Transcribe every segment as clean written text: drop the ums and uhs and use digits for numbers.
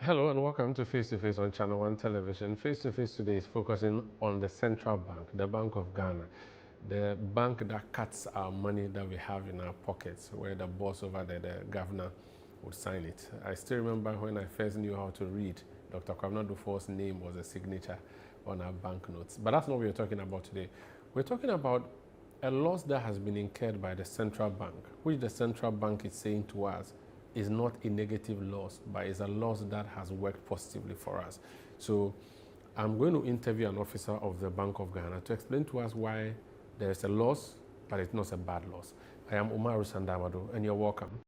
Hello and welcome to Face to Face on Channel 1 Television. Face to Face today is focusing on the central bank, the Bank of Ghana, the bank that cuts our money that we have in our pockets, where the boss over there, the governor, would sign it. I still remember when I first knew how to read, Dr. Kwabena Dufour's name was a signature on our banknotes. But that's not what we're talking about today. We're talking about a loss that has been incurred by the central bank, which the central bank is saying to us is not a negative loss, but is a loss that has worked positively for us. So I'm going to interview an officer of the Bank of Ghana to explain to us why there is a loss, but it's not a bad loss. I am Umaru Sanda Amadu, and you're welcome.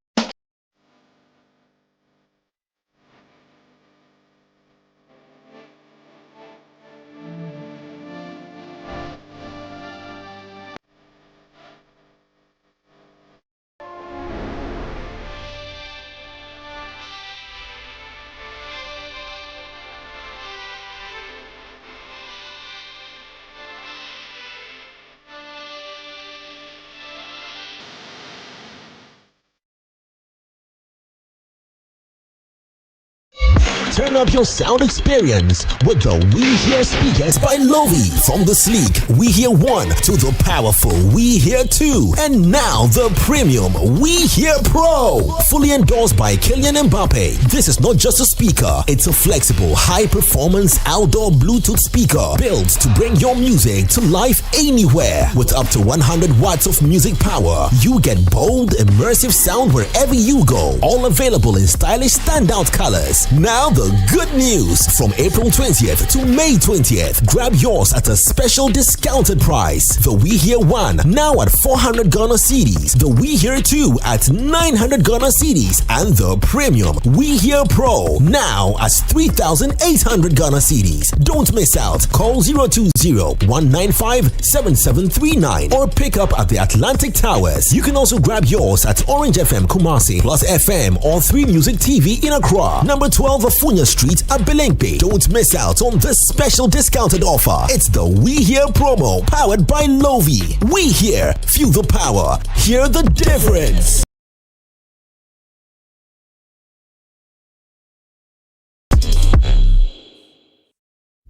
Turn up your sound experience with the We Hear speakers by Lovi. From the sleek We Hear 1 to the powerful We Hear 2. And now the premium We Hear Pro. Fully endorsed by Kylian Mbappe. This is not just a speaker, it's a flexible, high-performance outdoor Bluetooth speaker built to bring your music to life anywhere. With up to 100 watts of music power, you get bold, immersive sound wherever you go. All available in stylish standout colors. Now the good news. From April 20th to May 20th, grab yours at a special discounted price. The We Hear 1 now at 400 Ghana cedis, the We Hear 2 at 900 Ghana cedis, and the premium We Hear Pro now at 3,800 Ghana cedis. Don't miss out. Call 020-195-7739 or pick up at the Atlantic Towers. You can also grab yours at Orange FM Kumasi, Plus FM, or 3 Music TV in Accra. Number 12 Afunya Street at Belengpe. Don't miss out on this special discounted offer. It's the We Hear promo powered by Lovi. We Hear, feel the power, hear the difference.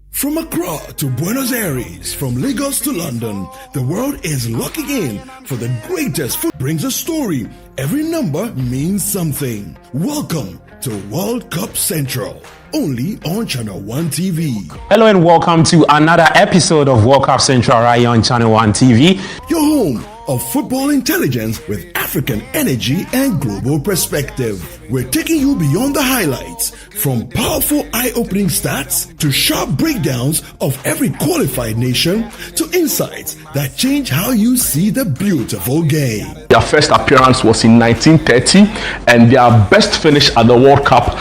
From Accra to Buenos Aires, from Lagos to London, the world is locking in for the greatest food. Brings a story. Every number means something. Welcome to World Cup Central, only on Channel 1 TV. Hello and welcome to another episode of World Cup Central right on Channel 1 TV. Your home of football intelligence with African energy and global perspective. We're taking you beyond the highlights, from powerful eye-opening stats to sharp breakdowns of every qualified nation to insights that change how you see the beautiful game. Their first appearance was in 1930, and their best finish at the World Cup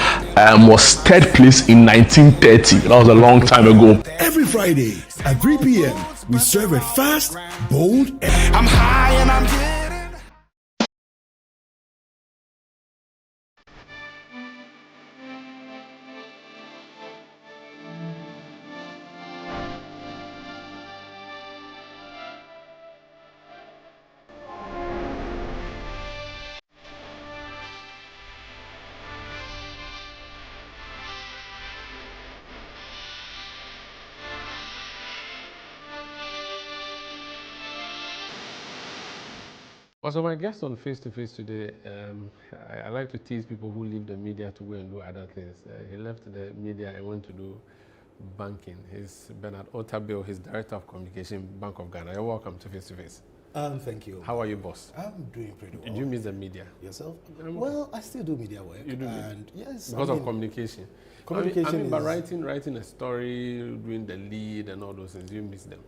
was third place in 1930. That was a long time ago. Every Friday at 3 p.m., we serve it fast, bold, and I'm high and I'm getting. Also, my guest on Face to Face today, I like to tease people who leave the media to go and do other things. He left the media and went to do banking. He's Bernard Otabil, he's Director of Communication, Bank of Ghana. You're welcome to Face to Face. Thank you. How are you, boss? I'm doing pretty well. Did you miss the media? Yourself? Well, I still do media work. You do? And yes. Because of communication. Communication but is... writing a story, doing the lead and all those things, you miss them?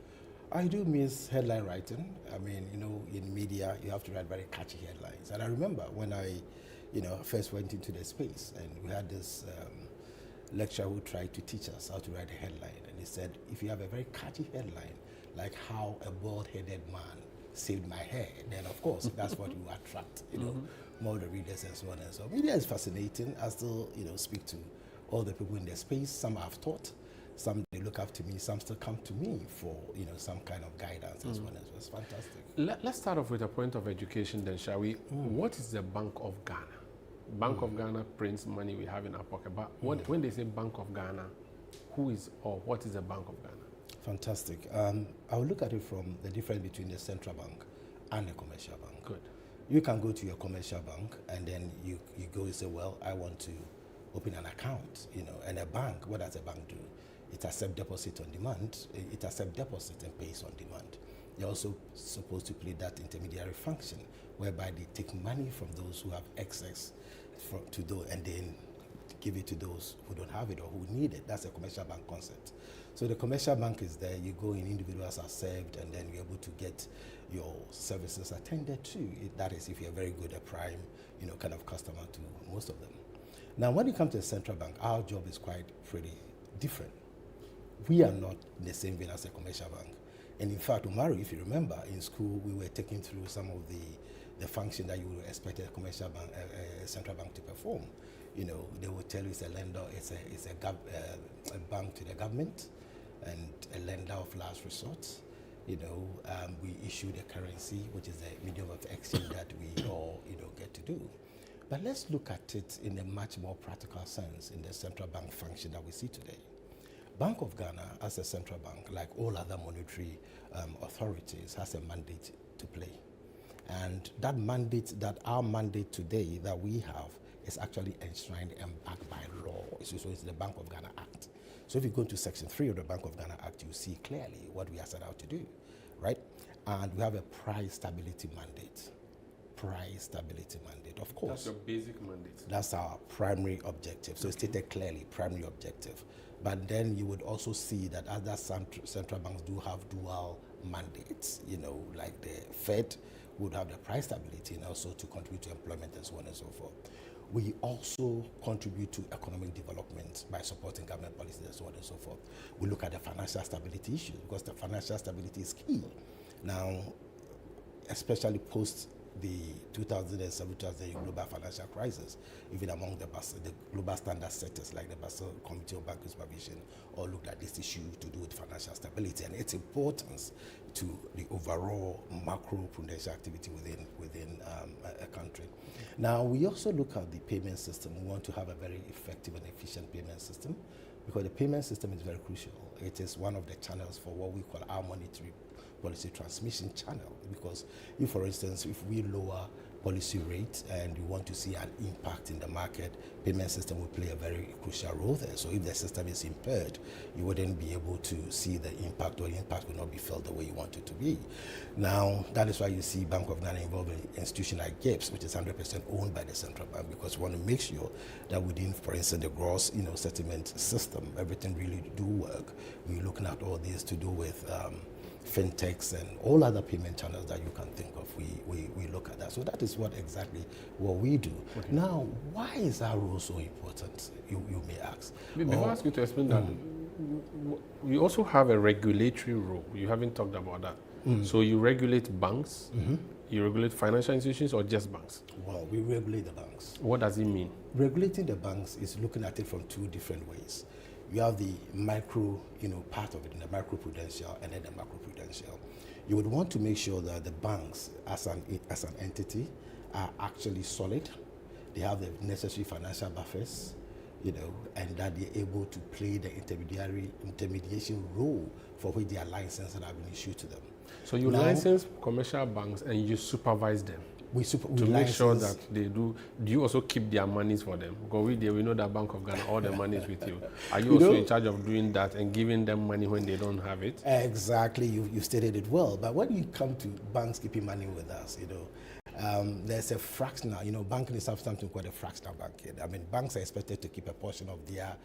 I do miss headline writing. I mean, in media, you have to write very catchy headlines. And I remember when I, first went into the space and we had this lecturer who tried to teach us how to write a headline. And he said, if you have a very catchy headline, like how a bald-headed man saved my hair, then of course, that's what you attract, more the readers and so on and so on. Media is fascinating. I still, speak to all the people in the space. Some I've taught. Some they look up to me, some still come to me for some kind of guidance as well. It's fantastic. Let's start off with a point of education then, shall we? What is the Bank of Ghana? Bank of Ghana prints money we have in our pocket. But when they say Bank of Ghana, who is or what is the Bank of Ghana? Fantastic. I will look at it from the difference between the central bank and the commercial bank. Good. You can go to your commercial bank and then you go and say, well, I want to open an account, and a bank, what does a bank do? It accepts deposit on demand. It accepts deposit and pays on demand. They're also supposed to play that intermediary function whereby they take money from those who have excess to those and then give it to those who don't have it or who need it. That's a commercial bank concept. So the commercial bank is there. You go in, individuals are served, and then you're able to get your services attended to. That is if you're very good at prime, kind of customer to most of them. Now, when it comes to the central bank, our job is quite pretty different. We are not in the same vein as a commercial bank. And in fact, Umaru, if you remember, in school, we were taking through some of the function that you would expect a commercial bank, a central bank to perform. They will tell you it's a lender, it's a bank to the government, and a lender of last resort. We issue the currency, which is a medium of exchange that we all, get to do. But let's look at it in a much more practical sense in the central bank function that we see today. Bank of Ghana, as a central bank, like all other monetary authorities, has a mandate to play. And that mandate, our mandate today that we have, is actually enshrined and backed by law. So it's the Bank of Ghana Act. So if you go into Section 3 of the Bank of Ghana Act, you see clearly what we are set out to do, right? And we have a price stability mandate. Price stability mandate, of course. That's your basic mandate. That's our primary objective. So it's stated clearly, primary objective. But then you would also see that other central banks do have dual mandates, like the Fed would have the price stability and also to contribute to employment and so on and so forth. We also contribute to economic development by supporting government policies and so on and so forth. We look at the financial stability issue because the financial stability is key. Now, especially post the 2007-2008 global financial crisis, even among the global standard setters like the Basel Committee on Banking Supervision all looked at this issue to do with financial stability and its importance to the overall macro-prudential activity within a country. Now, we also look at the payment system. We want to have a very effective and efficient payment system because the payment system is very crucial. It is one of the channels for what we call our monetary policy transmission channel, because if, for instance, if we lower policy rate and you want to see an impact in the market, payment system will play a very crucial role there. So if the system is impaired, you wouldn't be able to see the impact, or the impact will not be felt the way you want it to be. Now, that is why you see Bank of Ghana involved in an institution like GIPS, which is 100% owned by the central bank, because we want to make sure that within, for instance, the gross settlement system, everything really do work. We're looking at all this to do with fintechs and all other payment channels that you can think of. We look at that. So that is what we do. Okay. Now, why is our role so important, you may ask? Before I ask you to explain that, we also have a regulatory role. You haven't talked about that. So you regulate banks, you regulate financial institutions, or just banks? Well, we regulate the banks. What does it mean? Regulating the banks is looking at it from two different ways. You have the micro, part of it, in the micro-prudential and then the macro-prudential. You would want to make sure that the banks, as an entity, are actually solid. They have the necessary financial buffers, and that they're able to play the intermediation role for which they are licensed and have been issued to them. So you license commercial banks and you supervise them? To make sure that they do. Do you also keep their monies for them? Because we know that Bank of Ghana, all the money is with you. Are you also in charge of doing that and giving them money when they don't have it? Exactly, you stated it well. But when you come to banks keeping money with us, there's a fractional. Banking is something called a fractional banking. I mean, banks are expected to keep a portion of their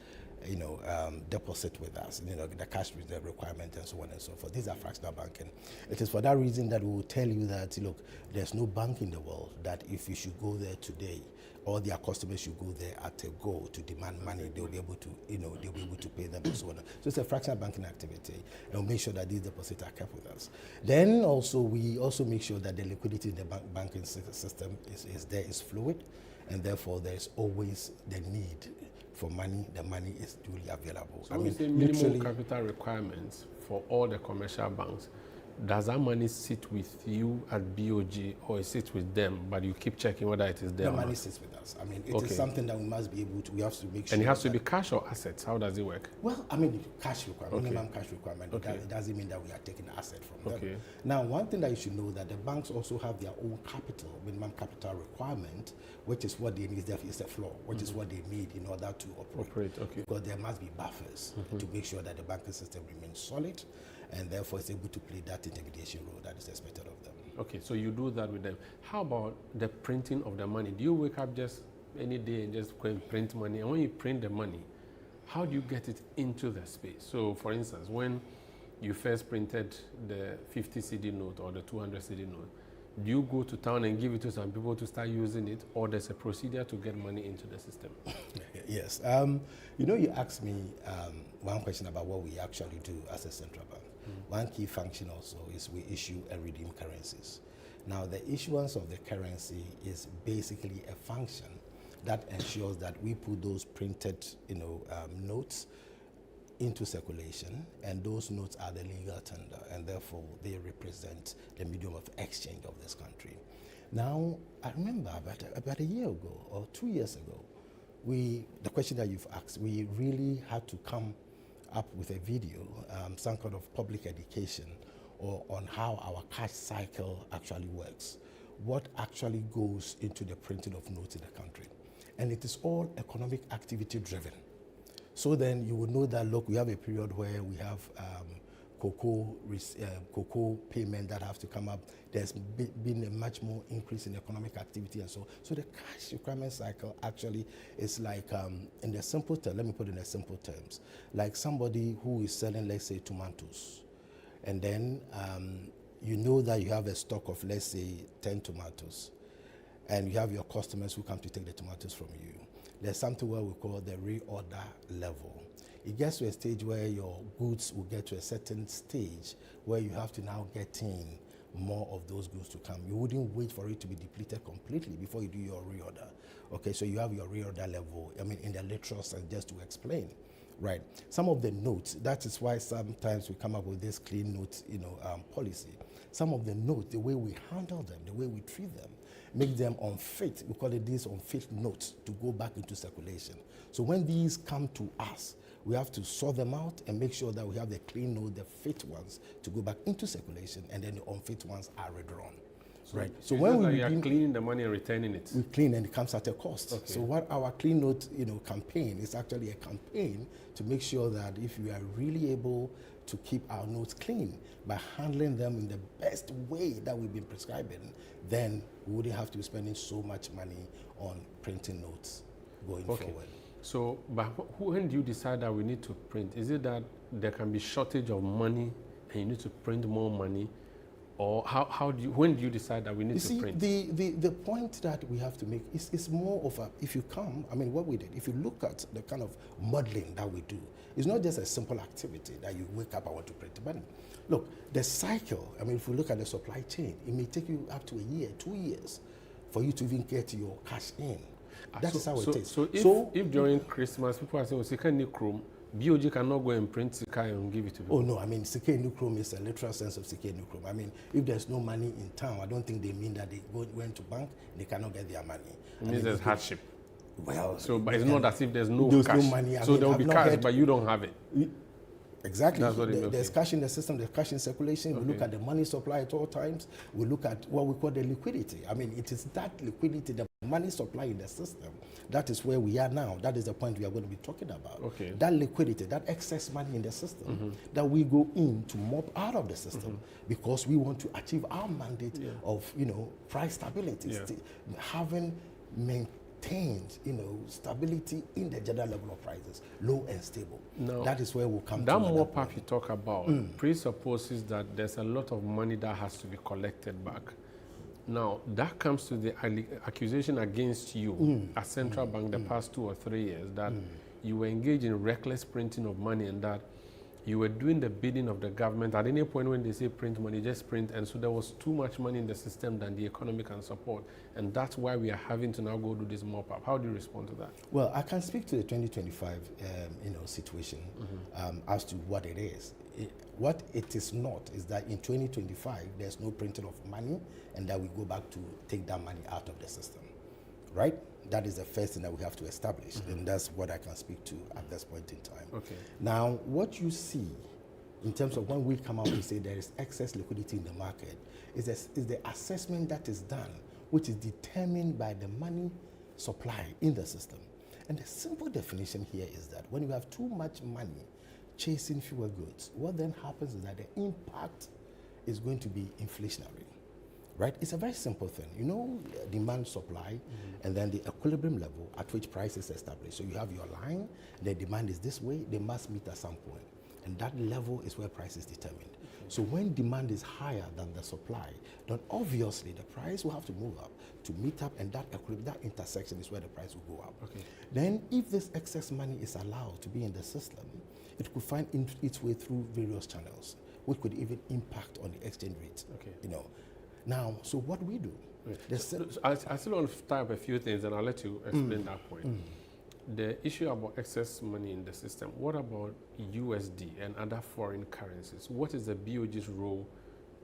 deposit with us, the cash reserve requirement and so on and so forth. These are fractional banking. It is for that reason that we will tell you that, look, there's no bank in the world that if you should go there today, all their customers should go there at a go to demand money, they'll be able to, they'll be able to pay them and so on. So it's a fractional banking activity, and we'll make sure that these deposits are kept with us. Then also, we also make sure that the liquidity in the banking system is fluid, and therefore there's always the need for money. The money is duly available. So I mean, say minimum capital requirements for all the commercial banks does that money sit with you at BoG or it sits with them, but you keep checking whether it is there? The or money not? sits with us. I mean, it is something that we must be able to, we have to make sure. And it has to be cash or assets? How does it work? Well, I mean, cash requirement, Okay. minimum cash requirement. Okay. It doesn't mean that we are taking asset from Okay. them. Now, one thing that you should know that the banks also have their own capital, minimum capital requirement, which is what they need. Is the floor, which is what they need in order to operate. Okay. Because there must be buffers to make sure that the banking system remains solid, and therefore is able to play that intermediation role that is expected of them. Okay, so you do that with them. How about the printing of the money? Do you wake up just any day and just go and print money? And when you print the money, how do you get it into the space? So, for instance, when you first printed the 50 CD note or the 200 CD note, do you go to town and give it to some people to start using it, or there's a procedure to get money into the system? Yes. You know, you asked me one question about what we actually do as a central bank. One key function also is we issue and redeem currencies. Now, the issuance of the currency is basically a function that ensures that we put those printed, notes into circulation, and those notes are the legal tender, and therefore they represent the medium of exchange of this country. Now, I remember about a year ago or 2 years ago, the question that you've asked, we really had to come up with a video, some kind of public education on how our cash cycle actually works, what actually goes into the printing of notes in the country. And it is all economic activity driven. So then you will know that, look, we have a period where we have cocoa payment that have to come up. There's been a much more increase in economic activity and so. So the cash requirement cycle actually is like, in the simple term, let me put it in the simple terms, like somebody who is selling, let's say, tomatoes. And then you know that you have a stock of, let's say, 10 tomatoes. And you have your customers who come to take the tomatoes from you. There's something where we call the reorder level. It gets to a stage where your goods will get to a certain stage where you have to now get in more of those goods to come. You wouldn't wait for it to be depleted completely before you do your reorder. Okay, so you have your reorder level, I mean, in the literal sense, just to explain. Right. Some of the notes, that is why sometimes we come up with this clean note, policy. Some of the notes, the way we handle them, the way we treat them, make them unfit. We call it these unfit notes to go back into circulation. So when these come to us, we have to sort them out and make sure that we have the clean note, the fit ones to go back into circulation, and then the unfit ones are redrawn. Right. So when we are cleaning the money and returning it, we clean, and it comes at a cost. Okay. So what our clean note, campaign is actually a campaign to make sure that if we are really able to keep our notes clean by handling them in the best way that we've been prescribing, then we wouldn't have to be spending so much money on printing notes going forward. So, but when do you decide that we need to print? Is it that there can be shortage of money and you need to print more money? Or when do you decide that we need to print? The point that we have to make is more of a, if you come, I mean, what we did, if you look at the kind of modeling that we do, it's not just a simple activity that you wake up, I want to print money. Look, the cycle, I mean, if we look at the supply chain, it may take you up to a year, 2 years for you to even get your cash in. That is how it is. So if during Christmas, people are saying, Sika Nikrom, BoG cannot go and print Sika and give it to people. Oh no, I mean, Sika Nukrom is a literal sense of Sika Nukrom. I mean, if there's no money in town, I don't think they mean that they went to bank, they cannot get their money. It means there's hardship. Well, so, but it's not as if there's no cash. No money. So there will be cash, but you don't have it. Exactly. That's what there's cash in the system, there's cash in circulation. We look at the money supply at all times. We look at what we call the liquidity. I mean, it is that liquidity, the money supply in the system, that is where we are now. That is the point we are going to be talking about. Okay. That liquidity, that excess money in the system, that we go in to mop out of the system because we want to achieve our mandate of, price stability, having maintained, stability in the general level of prices, low and stable. Now, that is where we'll come that to. That mop up you talk about presupposes that there's a lot of money that has to be collected back. Now, that comes to the accusation against you as central bank the past 2 or 3 years that you were engaged in reckless printing of money and that you were doing the bidding of the government. At any point when they say print money, just print, and so there was too much money in the system than the economy can support, and that's why we are having to now go do this mop-up. How do you respond to that? Well, I can speak to the 2025 situation as to what it is. What it is not is that in 2025 there's no printing of money, and that we go back to take that money out of the system, right? That is the first thing that we have to establish, and that's what I can speak to at this point in time. Okay. Now, what you see in terms of when we come out and say there is excess liquidity in the market is the assessment that is done, which is determined by the money supply in the system. And the simple definition here is that when you have too much money chasing fewer goods, what then happens is that the impact is going to be inflationary. Right? It's a very simple thing. You know, demand, supply, and then the equilibrium level at which price is established. So you have your line, the demand is this way, they must meet at some point. And that level is where price is determined. So when demand is higher than the supply, then obviously the price will have to move up to meet up, and that equilibrium, that intersection is where the price will go up. Okay. Then if this excess money is allowed to be in the system, it could find its way through various channels, which could even impact on the exchange rate. Okay. You know. Now, so what we do? So I still want to tie up a few things, and I'll let you explain that point. The issue about excess money in the system, what about USD and other foreign currencies? What is the BoG's role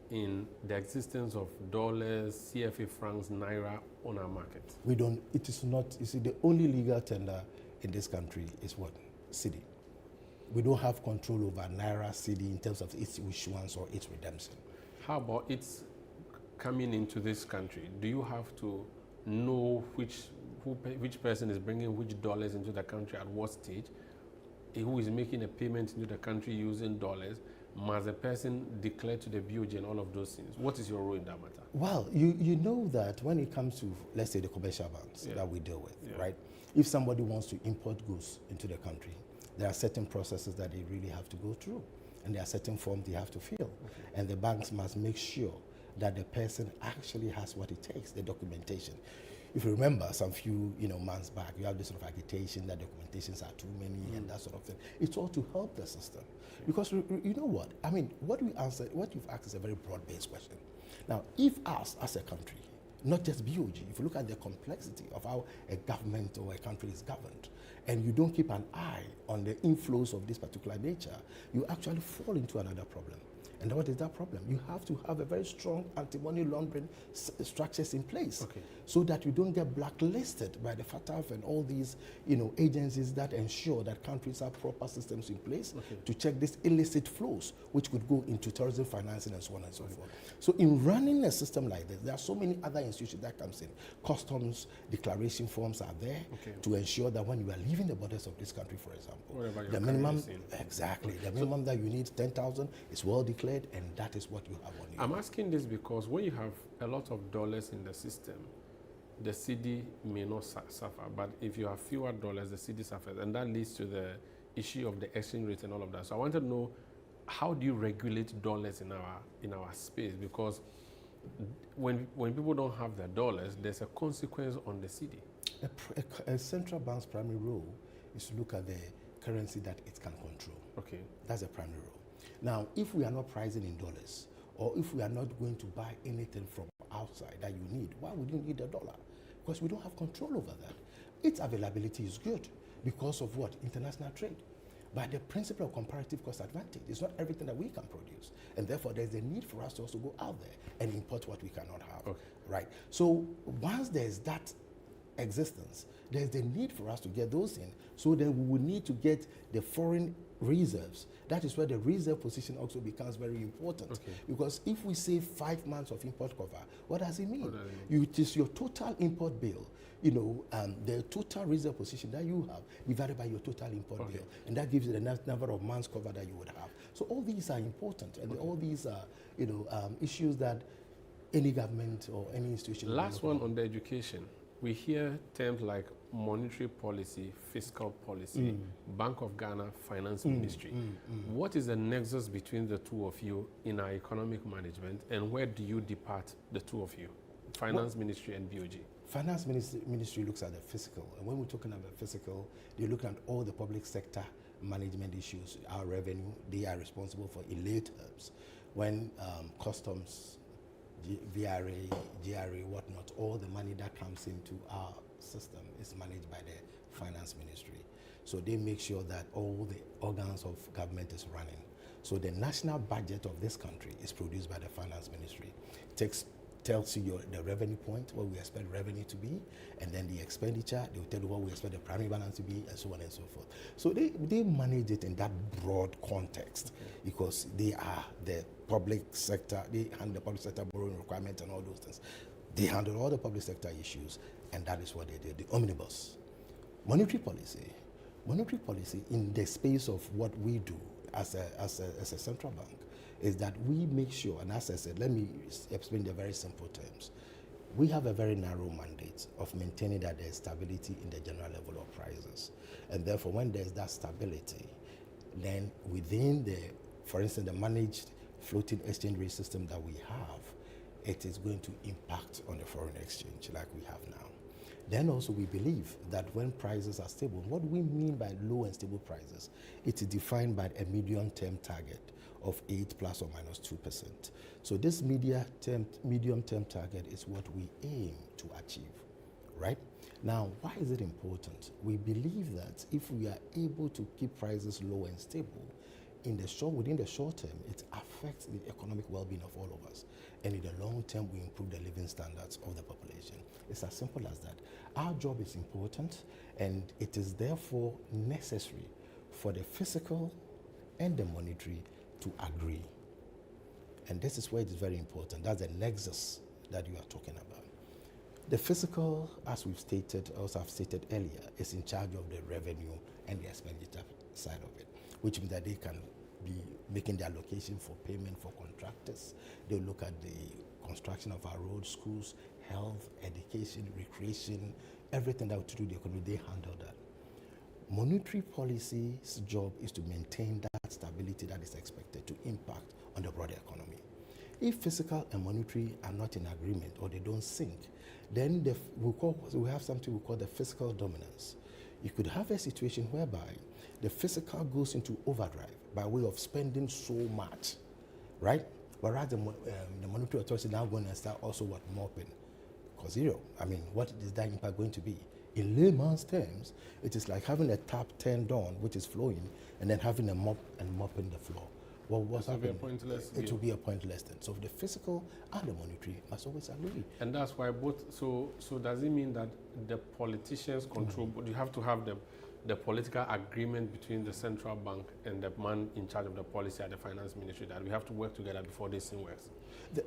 in the existence of dollars, CFA francs, naira on our market? We don't, it is not, you see, the only legal tender in this country is what? Cedi. We don't have control over naira, Cedi in terms of its issuance or its redemption. How about its coming into this country? Do you have to know which person is bringing which dollars into the country at what stage? Who is making a payment into the country using dollars? Must the person declare to the BoG and all of those things? What is your role in that matter? Well, you know that when it comes to, let's say, the commercial banks that we deal with, right? If somebody wants to import goods into the country, there are certain processes that they really have to go through, and there are certain forms they have to fill. And the banks must make sure that the person actually has what it takes, the documentation. If you remember some few months back, you have this sort of agitation that documentations are too many and that sort of thing. It's all to help the system. Because you know what? I mean, what you've asked is a very broad-based question. Now, if us as a country, not just BoG, if you look at the complexity of how a government or a country is governed, and you don't keep an eye on the inflows of this particular nature, you actually fall into another problem. And what is that problem? You have to have a very strong anti-money laundering structures in place, so that you don't get blacklisted by the FATF and all these agencies that ensure that countries have proper systems in place to check these illicit flows, which could go into terrorism financing and so on and so forth. So in running a system like this, there are so many other institutions that comes in. Customs declaration forms are there to ensure that when you are leaving the borders of this country, for example, the minimum, the minimum that you need, 10,000, is well declared, and that is what you have on you. I'm asking this because when you have a lot of dollars in the system, the cedi may not suffer, but if you have fewer dollars, the cedi suffers, and that leads to the issue of the exchange rate and all of that. So I wanted to know, how do you regulate dollars in our space? Because when people don't have their dollars, there's a consequence on the cedi. A central bank's primary role is to look at the currency that it can control. Okay. That's the primary role. Now, if we are not pricing in dollars, or if we are not going to buy anything from outside that you need, why would you need a dollar? Because we don't have control over that. Its availability is good because of what? International trade. But the principle of comparative cost advantage is not everything that we can produce. And therefore, there's a need for us to also go out there and import what we cannot have. Right? So once there's that existence, there's the need for us to get those in. So then we will need to get the foreign reserves. That is where the reserve position also becomes very important. Because if we say 5 months of import cover, what does it mean? It is your total import bill, the total reserve position that you have divided by your total import bill. And that gives you the number of months cover that you would have. So all these are important, and all these are issues that any government or any institution. Last one on the education. We hear terms like monetary policy, fiscal policy, Bank of Ghana, Finance Ministry. What is the nexus between the two of you in our economic management, and where do you depart, the two of you, Finance Ministry and BoG? Finance Ministry looks at the fiscal, and when we're talking about fiscal, they look at all the public sector management issues, our revenue. They are responsible for elite terms. When customs, VRA, GRA, whatnot, all the money that comes into our system is managed by the finance ministry. So they make sure that all the organs of government is running. So the national budget of this country is produced by the finance ministry. Tells you the revenue point, what we expect revenue to be, and then the expenditure, they will tell you what we expect the primary balance to be, and so on and so forth. So they manage it in that broad context, because they are the public sector, they handle the public sector borrowing requirements and all those things. They handle all the public sector issues, and that is what they do. The omnibus. Monetary policy in the space of what we do as a central bank is that we make sure, and as I said, let me explain the very simple terms. We have a very narrow mandate of maintaining that there's stability in the general level of prices. And therefore, when there's that stability, then within for instance, the managed floating exchange rate system that we have, it is going to impact on the foreign exchange like we have now. Then also we believe that when prices are stable, what we mean by low and stable prices, it is defined by a medium-term target of 8 plus or minus 2%. So this medium-term target is what we aim to achieve, right? Now, why is it important? We believe that if we are able to keep prices low and stable, within the short term, it affects the economic well-being of all of us. And in the long term, we improve the living standards of the population. It's as simple as that. Our job is important, and it is therefore necessary for the fiscal and the monetary to agree. And this is where it is very important. That's the nexus that you are talking about. The fiscal, as we've stated, also I've stated earlier, is in charge of the revenue and the expenditure side of it, which means that they can be making the allocation for payment for contractors. They'll look at the construction of our roads, schools, health, education, recreation, everything that to do with the economy, they handle that. Monetary policy's job is to maintain that stability that is expected to impact on the broader economy. If fiscal and monetary are not in agreement or they don't sync, then we have something we call the fiscal dominance. You could have a situation whereby the fiscal goes into overdrive by way of spending so much, right? Whereas the monetary authority now going to start also mopping. Because what is that impact going to be? In layman's terms, it is like having a tap turned on, which is flowing, and then having a mop and mopping the floor. Well, what's happening? It will be a pointless thing. So the fiscal and the monetary must always agree. And that's why both. So does it mean that the politicians control? But you have to have the political agreement between the central bank and the man in charge of the policy at the finance ministry, that we have to work together before this thing works?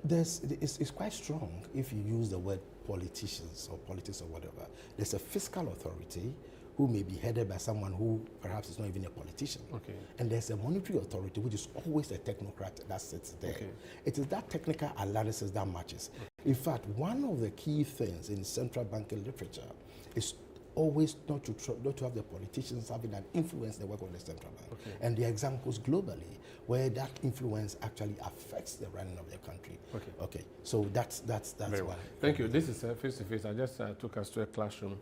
It's quite strong if you use the word politicians or politics or whatever. There's a fiscal authority who may be headed by someone who perhaps is not even a politician. Okay. And there's a monetary authority, which is always a technocrat that sits there. Okay. It is that technical analysis that matches. In fact, one of the key things in central banking literature is always not to have the politicians having an influence in the work of the central bank. Okay. And there are examples globally where that influence actually affects the running of the country. Okay. So that's very well. Thank you. This is face-to-face. I just took us to a classroom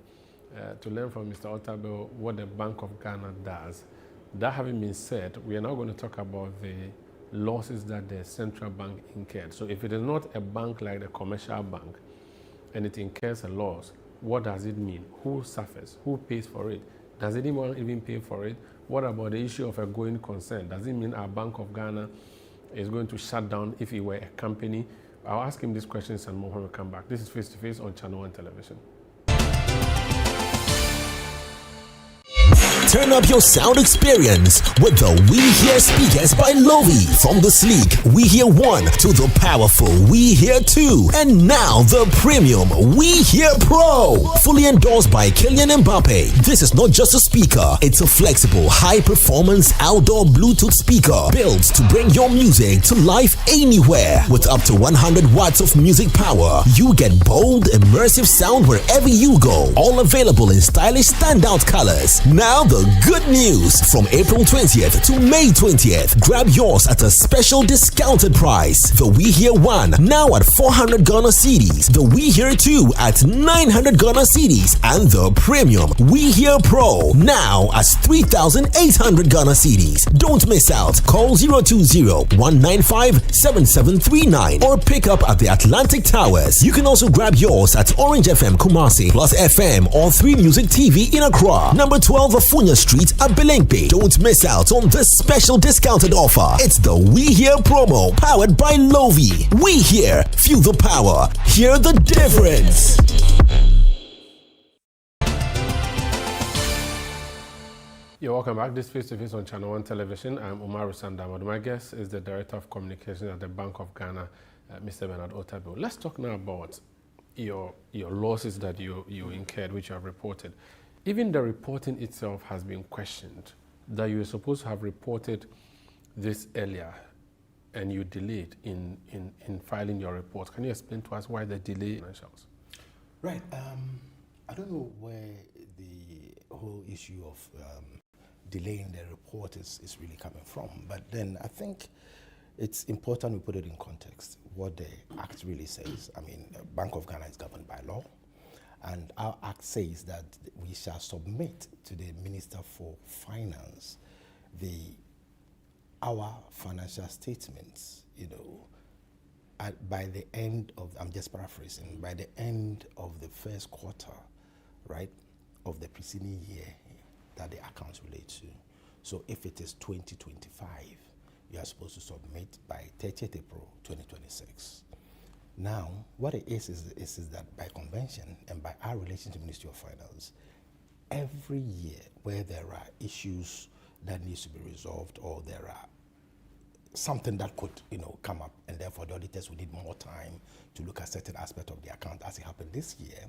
to learn from Mr. Otabil what the Bank of Ghana does. That having been said, we are now going to talk about the losses that the central bank incurred. So if it is not a bank like the commercial bank and it incurs a loss, what does it mean? Who suffers? Who pays for it? Does anyone even pay for it? What about the issue of a going concern? Does it mean our Bank of Ghana is going to shut down if it were a company? I'll ask him these questions and more when we come back. This is Face to Face on Channel 1 Television. Turn up your sound experience with the We Hear speakers by Lovi. From the sleek We Hear 1 to the powerful We Hear 2. And now the premium We Hear Pro. Fully endorsed by Kylian Mbappe. This is not just a speaker. It's a flexible, high-performance outdoor Bluetooth speaker built to bring your music to life anywhere. With up to 100 watts of music power, you get bold, immersive sound wherever you go. All available in stylish standout colors. Now the good news. From April 20th to May 20th, grab yours at a special discounted price. The We Hear 1 now at 400 Ghana cedis, the We Hear 2 at 900 Ghana cedis, and the premium We Hear Pro now at 3,800 Ghana cedis. Don't miss out. Call 020-195-7739 or pick up at the Atlantic Towers. You can also grab yours at Orange FM Kumasi, Plus FM, or 3 Music TV in Accra. Number 12 Afunya Street at Belengpe. Don't miss out on this special discounted offer. It's the We Hear promo powered by Lovi. We Hear, feel the power, hear the difference. You're welcome back. This face-to-face on Channel 1 Television. I'm Umaru Sanda Amadu. My guest is the Director of Communications at the Bank of Ghana, Mr. Bernard Otabil. Let's talk now about your losses that you incurred, which you have reported. Even the reporting itself has been questioned, that you were supposed to have reported this earlier and you delayed in filing your report. Can you explain to us why the delay in financials? Right. I don't know where the whole issue of delaying the report is really coming from, but then I think it's important we put it in context, what the Act really says. I mean, the Bank of Ghana is governed by law, and our Act says that we shall submit to the Minister for Finance our financial statements, by the end of, I'm just paraphrasing, by the end of the first quarter, right, of the preceding year that the accounts relate to. So if it is 2025, you are supposed to submit by 30th April 2026. Now, what it is that by convention and by our relation to the Ministry of Finance, every year where there are issues that needs to be resolved or there are something that could, come up, and therefore the auditors will need more time to look at certain aspect of the account, as it happened this year,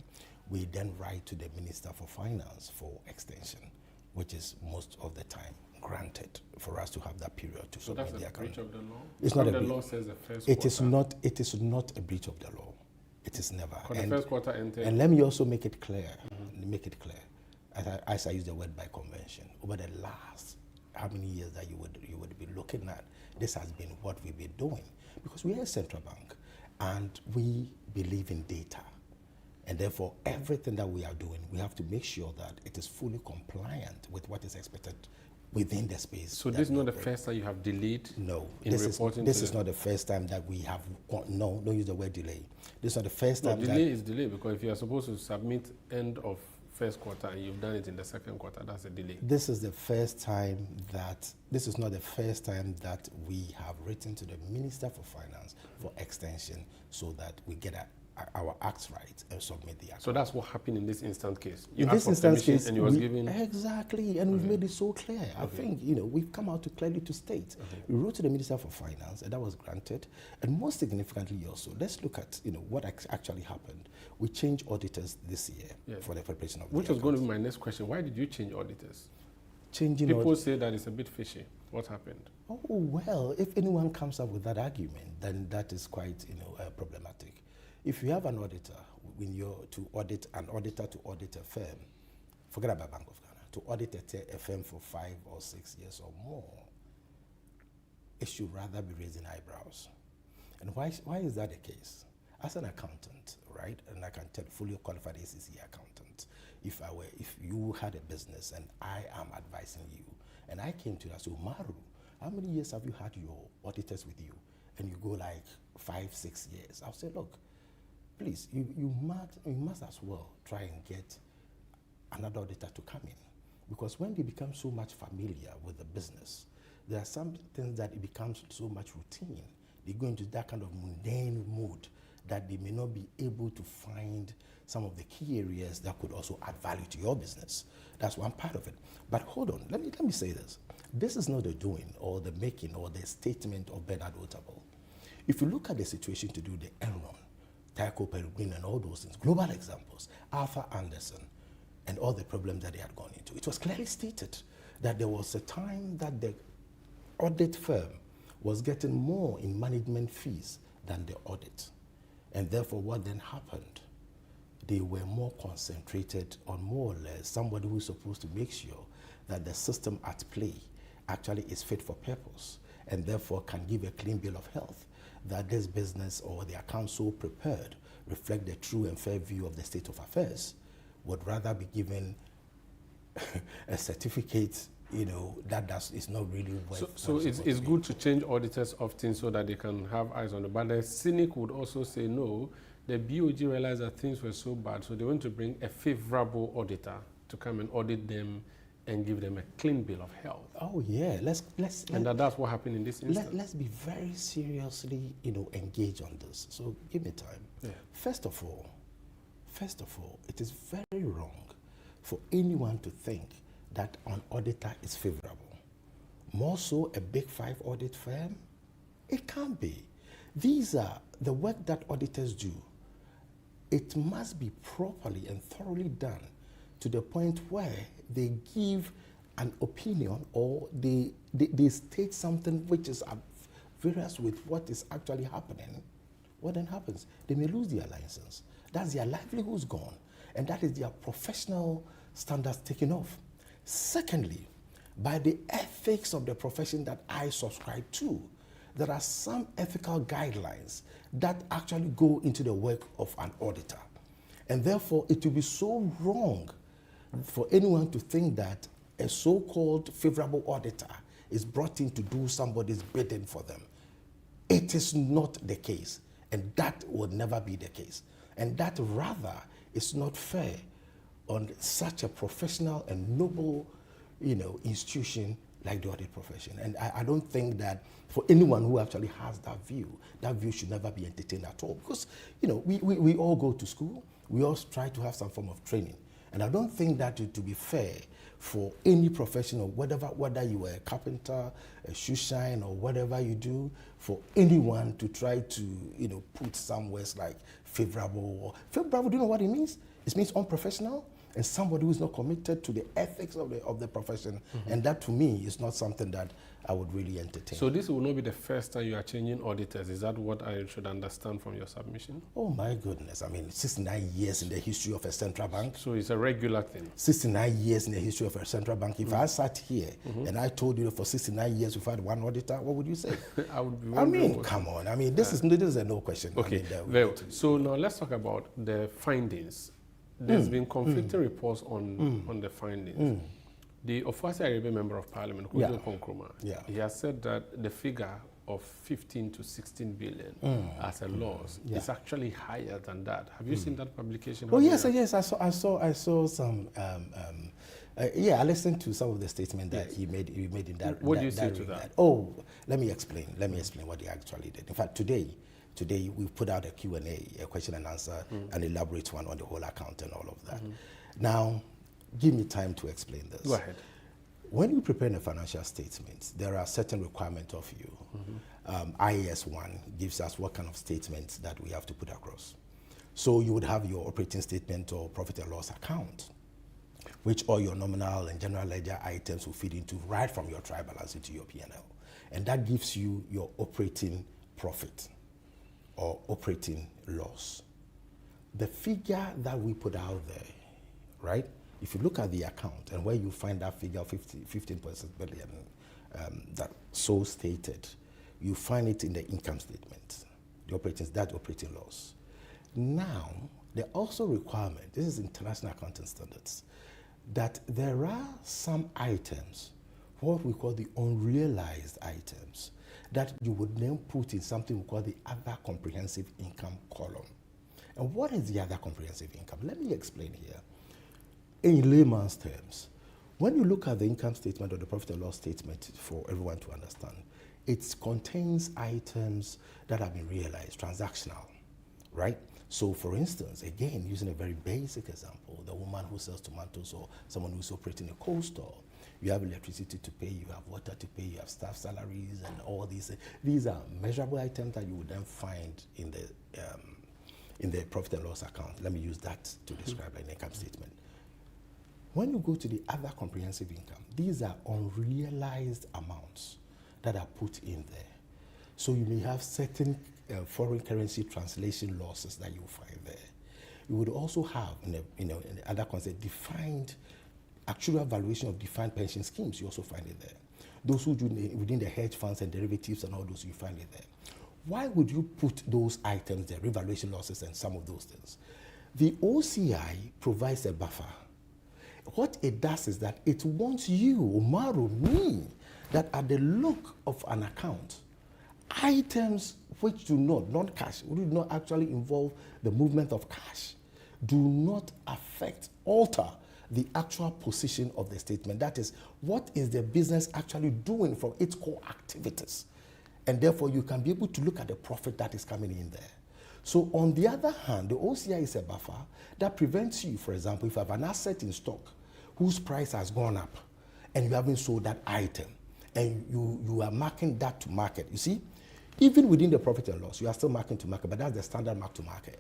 we then write to the Minister for Finance for extension, which is most of the time granted for us to have that period to submit the account. So that's a breach of the law? It's not a breach. The law says the first quarter. It is not a breach of the law. It is never. The first quarter ended. And let me also make it clear, as I use the word by convention, over the last how many years that you would be looking at, this has been what we've been doing. Because we are a central bank and we believe in data. And therefore, everything that we are doing, we have to make sure that it is fully compliant with what is expected within the space. So this is not the first time you have delayed? No. This is not the first time that we have, no, don't use the word delay. This is not the first time delay is delay, because if you are supposed to submit end of first quarter and you've done it in the second quarter, that's a delay. This is not the first time that we have written to the Minister for Finance for extension so that we get our acts right and submit the account. So that's what happened in this instant case. You asked for permission and you was given... Exactly, and we've made it so clear. I think, we've come out clearly to state. We wrote to the Minister for Finance and that was granted. And most significantly also, let's look at, what actually happened. We changed auditors this year for the preparation of which was going to be my next question. Why did you change auditors? People say that it's a bit fishy. What happened? Oh, well, if anyone comes up with that argument, then that is quite, problematic. If you have an auditor, when you're to audit an auditor to audit a firm, forget about Bank of Ghana, to audit a firm for 5 or 6 years or more, it should rather be raising eyebrows. And why is that the case? As an accountant, right, and I can tell fully qualified ACC accountant, if you had a business and I am advising you, and I came to you and said, Umaru, how many years have you had your auditors with you? And you go like 5, 6 years. I'll say, look, please, you must as well try and get another auditor to come in. Because when they become so much familiar with the business, there are some things that it becomes so much routine. They go into that kind of mundane mode that they may not be able to find some of the key areas that could also add value to your business. That's one part of it. But hold on, let me say this. This is not the doing or the making or the statement of Bernard Otabil. If you look at the situation to do the Enron, Tyco Peregrine and all those things, global examples, Arthur Anderson, and all the problems that they had gone into, it was clearly stated that there was a time that the audit firm was getting more in management fees than the audit. And therefore, what then happened? They were more concentrated on more or less somebody who's supposed to make sure that the system at play actually is fit for purpose and therefore can give a clean bill of health, that this business or the account so prepared reflect the true and fair view of the state of affairs, would rather be given a certificate, that is not really worth. So it's good to change auditors often so that they can have eyes on it. But the cynic would also say, no, the BoG realized that things were so bad, so they want to bring a favorable auditor to come and audit them and give them a clean bill of health. Oh yeah, let's that's what happened in this instance. Let's be very seriously, engaged on this. So give me time. Yeah. First of all, it is very wrong for anyone to think that an auditor is favorable. More so a big 5 audit firm? It can't be. These are the work that auditors do. It must be properly and thoroughly done to the point where they give an opinion or they state something which is at variance with what is actually happening. What then happens? They may lose their license. That's their livelihoods gone. And that is their professional standards taken off. Secondly, by the ethics of the profession that I subscribe to, there are some ethical guidelines that actually go into the work of an auditor. And therefore, it will be so wrong for anyone to think that a so-called favorable auditor is brought in to do somebody's bidding for them. It is not the case, and that would never be the case. And that rather is not fair on such a professional and noble, institution like the audit profession. And I don't think that for anyone who actually has that view should never be entertained at all. Because, we all go to school, we all try to have some form of training. And I don't think that to be fair for any professional, whether you are a carpenter, a shoe shine, or whatever you do, for anyone to try to, put some words like favorable. Favorable, do you know what it means? It means unprofessional and somebody who is not committed to the ethics of the profession. Mm-hmm. And that, to me, is not something that I would really entertain. So this will not be the first time you are changing auditors. Is that what I should understand from your submission? Oh, my goodness. 69 years in the history of a central bank. So it's a regular thing? 69 years in the history of a central bank. If I sat here and I told you for 69 years we've had one auditor, what would you say? I would be come on. This is a no question. Okay, very well. So now let's talk about the findings. There's been conflicting reports on the findings. The Ofuasi Arebe Member of Parliament, Kojo Konkroma, he has said that the figure of 15 to 16 billion as a loss is actually higher than that. Have you seen that publication? Oh yes. I saw some. I listened to some of the statement that he made in that. What do you say to that? Oh, let me explain what he actually did. In fact, today we put out a Q&A, a question and answer, an elaborate one on the whole account and all of that. Now, give me time to explain this. Go ahead. When you prepare a financial statement, there are certain requirements of you. IAS 1 gives us what kind of statements that we have to put across. So you would have your operating statement or profit and loss account, which all your nominal and general ledger items will feed into right from your trial balance into your P&L. And that gives you your operating profit or operating loss. The figure that we put out there, right? If you look at the account and where you find that figure of 15.6 billion that so stated, you find it in the income statement, the operating loss. Now, there also requirement, this is international accounting standards, that there are some items, what we call the unrealized items, that you would then put in something we call the other comprehensive income column. And what is the other comprehensive income? Let me explain here. In layman's terms, when you look at the income statement or the profit and loss statement for everyone to understand, it contains items that have been realized, transactional, right? So for instance, again, using a very basic example, the woman who sells tomatoes or someone who's operating a cold store, you have electricity to pay, you have water to pay, you have staff salaries and all these. These are measurable items that you would then find in the profit and loss account. Let me use that to describe an income statement. When you go to the other comprehensive income, these are unrealized amounts that are put in there. So you may have certain foreign currency translation losses that you find there. You would also have, in the other concept, defined actuarial valuation of defined pension schemes, you also find it there. Those who do within the hedge funds and derivatives and all those, you find it there. Why would you put those items there, revaluation losses and some of those things? The OCI provides a buffer. What it does is that it wants you, Umaru, me, that at the look of an account, items which do not, non-cash, which do not actually involve the movement of cash, do not affect, alter the actual position of the statement. That is, what is the business actually doing from its core activities? And therefore, you can be able to look at the profit that is coming in there. So on the other hand, the OCI is a buffer that prevents you, for example, if you have an asset in stock whose price has gone up and you haven't sold that item and you are marking that to market. You see, even within the profit and loss, you are still marking to market, but that's the standard mark to market.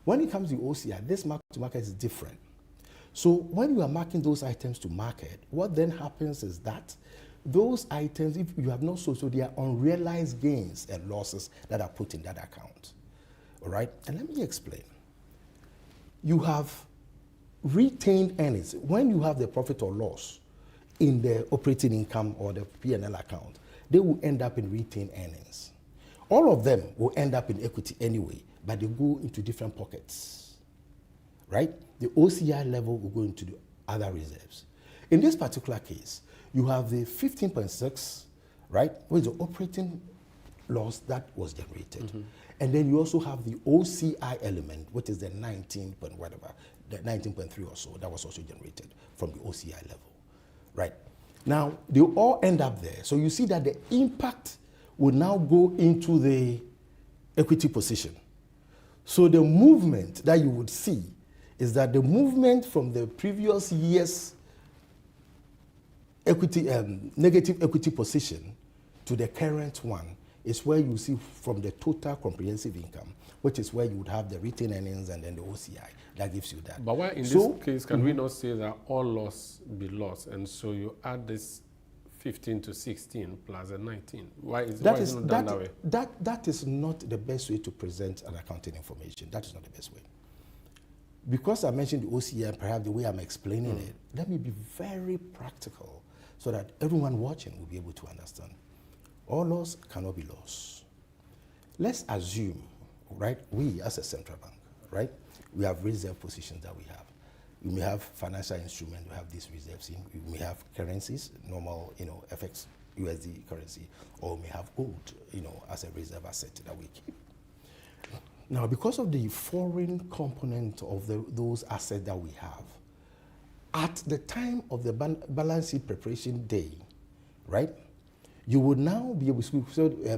When it comes to OCI, this mark to market is different. So when you are marking those items to market, what then happens is that those items, if you have not sold, so they are unrealized gains and losses that are put in that account. All right? And let me explain. You have retained earnings. When you have the profit or loss in the operating income or the P&L account, they will end up in retained earnings. All of them will end up in equity anyway, but they go into different pockets. Right? The OCI level will go into the other reserves. In this particular case, you have the 15.6, right, which is the operating loss that was generated. Mm-hmm. And then you also have the OCI element, which is the 19 point whatever, the 19.3 or so, that was also generated from the OCI level, right? Now, they all end up there. So you see that the impact will now go into the equity position. So the movement that you would see is that the movement from the previous year's equity, negative equity position to the current one is where you see from the total comprehensive income, which is where you would have the retained earnings and then the OCI. That gives you that. But why in this case can we not say that all loss be loss, and so you add this 15 to 16 plus a 19? Why is it not done that way? That is not the best way to present an accounting information. That is not the best way. Because I mentioned the OCI and perhaps the way I'm explaining it, let me be very practical so that everyone watching will be able to understand. All loss cannot be loss. Let's assume, right, we as a central bank, right, we have reserve positions that we have. We may have financial instruments, we have these reserves in. We may have currencies, normal, FX, USD currency, or we may have gold, as a reserve asset that we keep. Now, because of the foreign component of those assets that we have, at the time of the balance sheet preparation day, right, you would now be able to show the